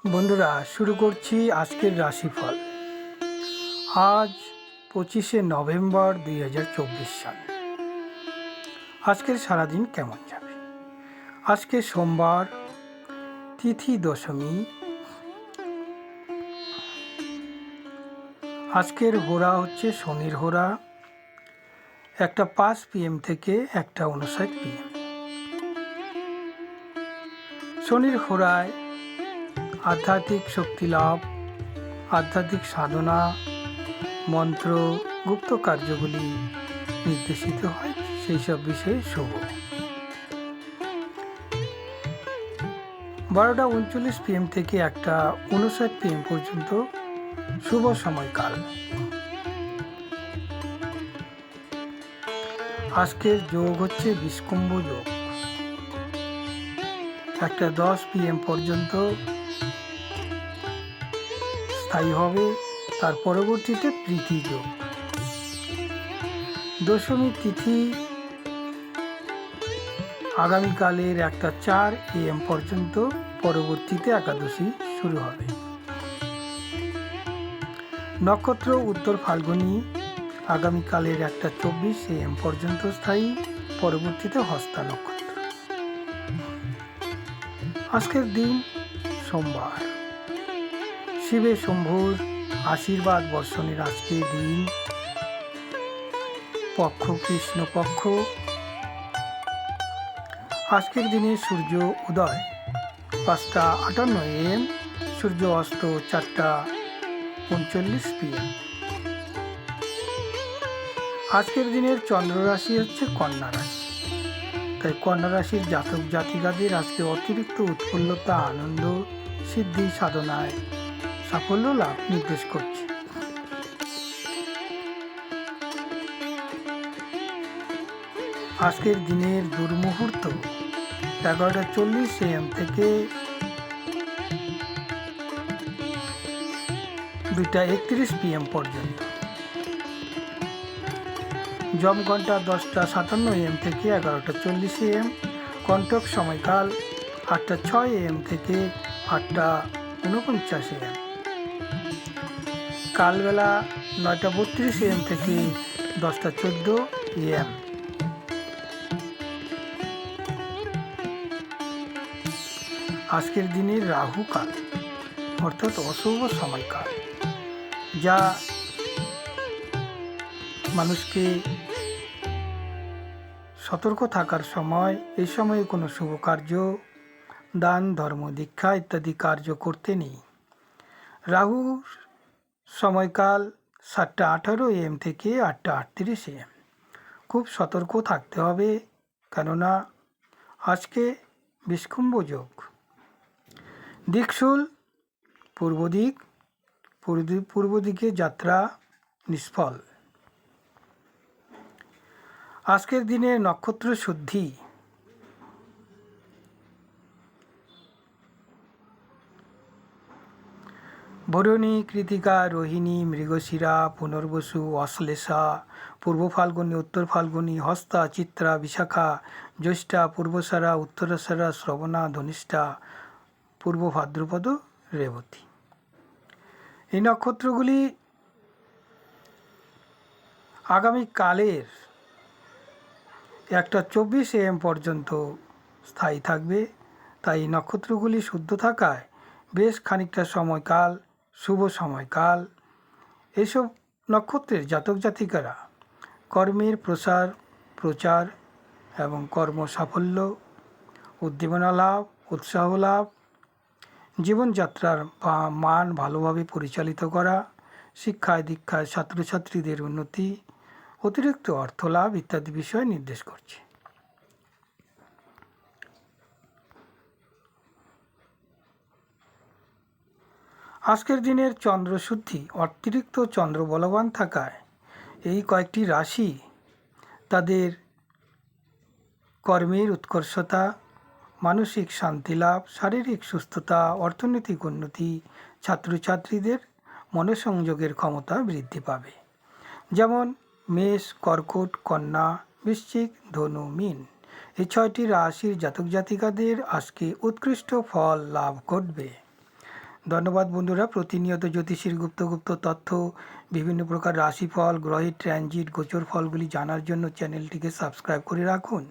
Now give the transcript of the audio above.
বন্ধুরা, শুরু করছি আজকের রাশিফল। আজ 25শে নভেম্বর 2024 সাল। আজকের সারাদিন কেমন যাবে? আজকে সোমবার, তিথি দশমী। আজকের হোরা হচ্ছে শনির হোরা, 1:05 PM থেকে 1:59 PM। শনির হোরায় আধ্যাত্মিক শক্তি লাভ, আধ্যাত্মিক সাধনা, মন্ত্র, গুপ্ত কার্যগুলি নির্দেশিত হয়, সেই সব বিষয়ে শুভ। 12:39 PM থেকে 1:59 PM পর্যন্ত শুভ সময়কাল। আজকের যোগ হচ্ছে বিষ্কুম্ভ যোগ, 1:10 PM পর্যন্ত স্থায়ী হবে, তার পরবর্তীতে প্রীতি যোগ। দশমী তিথি আগামীকালের 1:04 AM পর্যন্ত, পরবর্তীতে একাদশী শুরু হবে। নক্ষত্র উত্তর ফাল্গুনী, আগামীকালের 1:24 AM পর্যন্ত স্থায়ী, পরবর্তীতে হস্তা নক্ষত্র। আজকের দিন সোমবার, শিবে শম্ভুর আশীর্বাদ বর্ষণের আজকের দিন, পক্ষ কৃষ্ণপক্ষ। আজকের দিনে সূর্য উদয় 5:58 AM, সূর্য অস্ত 4:39 PM। আজকের দিনের চন্দ্র রাশি হচ্ছে কন্যা রাশি, তাই কন্যা রাশির জাতক জাতিকাদের আজকে অতিরিক্ত উৎফুল্লতা, আনন্দ, সিদ্ধি সাধনায় সাফল্য লাভ নির্দেশ করছে। আজকের দিনের দুর্মুহূর্ত 11:40 AM থেকে 2:31 PM পর্যন্ত। জমঘণ্টা 10:57 AM থেকে 11:40 AM। কণ্টক সময়কাল 8:06 AM থেকে 8:49 AM। কালবেলা 9:32 AM থেকে 10:14 AM। আজকের দিনের রাহু কাল অর্থাৎ অশুভ সময়কাল, যা মানুষকে সতর্ক থাকার সময়। এই সময়ে কোনো শুভ কার্য, দান, ধর্ম, দীক্ষা ইত্যাদি কার্য করতে নেই। রাহু সময়কাল 7:18 AM থেকে 8:38 AM। খুব সতর্ক থাকতে হবে, কেননা আজকে বিষ্কুম্ভ যোগ। দিকশুল পূর্ব দিক, পূর্ব দিকে যাত্রা নিষ্ফল। আজকের দিনে নক্ষত্র শুদ্ধি ভরণী, কৃতিকা, রোহিণী, মৃগশিরা, পুনর্বসু, অশ্লেষা, পূর্ব ফাল্গুনী, উত্তর ফাল্গুনী, হস্তা, চিত্রা, বিশাখা, জ্যৈষ্ঠা, পূর্বসারা, উত্তরাসারা, শ্রবণা, ধনিষ্ঠা, পূর্ব ভাদ্রপদ, রেবতী। এই নক্ষত্রগুলি আগামীকালের 1:24 AM পর্যন্ত স্থায়ী থাকবে, তাই নক্ষত্রগুলি শুদ্ধ থাকায় বেশ খানিকটা সময়কাল, শুভ সময়কাল। এইসব নক্ষত্রের জাতক জাতিকারা কর্মের প্রচার এবং কর্ম সাফল্য, উদ্দীপনা লাভ, উৎসাহ লাভ, জীবনযাত্রার মান ভালোভাবে পরিচালিত করা, শিক্ষায় দীক্ষায় ছাত্রছাত্রীদের উন্নতি, অতিরিক্ত অর্থ লাভ ইত্যাদি বিষয় নির্দেশ করছে। আজকের দিনের চন্দ্রশুদ্ধি অতিরিক্ত চন্দ্র বলবান থাকায় এই কয়েকটি রাশি তাদের কর্মের উৎকর্ষতা, মানসিক শান্তি লাভ, শারীরিক সুস্থতা, অর্থনৈতিক উন্নতি, ছাত্রছাত্রীদের মনোসংযোগের ক্ষমতা বৃদ্ধি পাবে। যেমন মেষ, কর্কট, কন্যা, বৃশ্চিক, ধনু, মীন, এই 6টি রাশির জাতক জাতিকাদের আজকে উৎকৃষ্ট ফল লাভ ঘটবে। ধন্যবাদ বন্ধুরা। প্রতিনিয়ত জ্যোতিষীর গুপ্ত গুপ্ত তথ্য, বিভিন্ন প্রকার রাশিফল, গ্রহের ট্রানজিট, গোচর ফলগুলি জানার জন্য চ্যানেলটিকে সাবস্ক্রাইব করে রাখুন।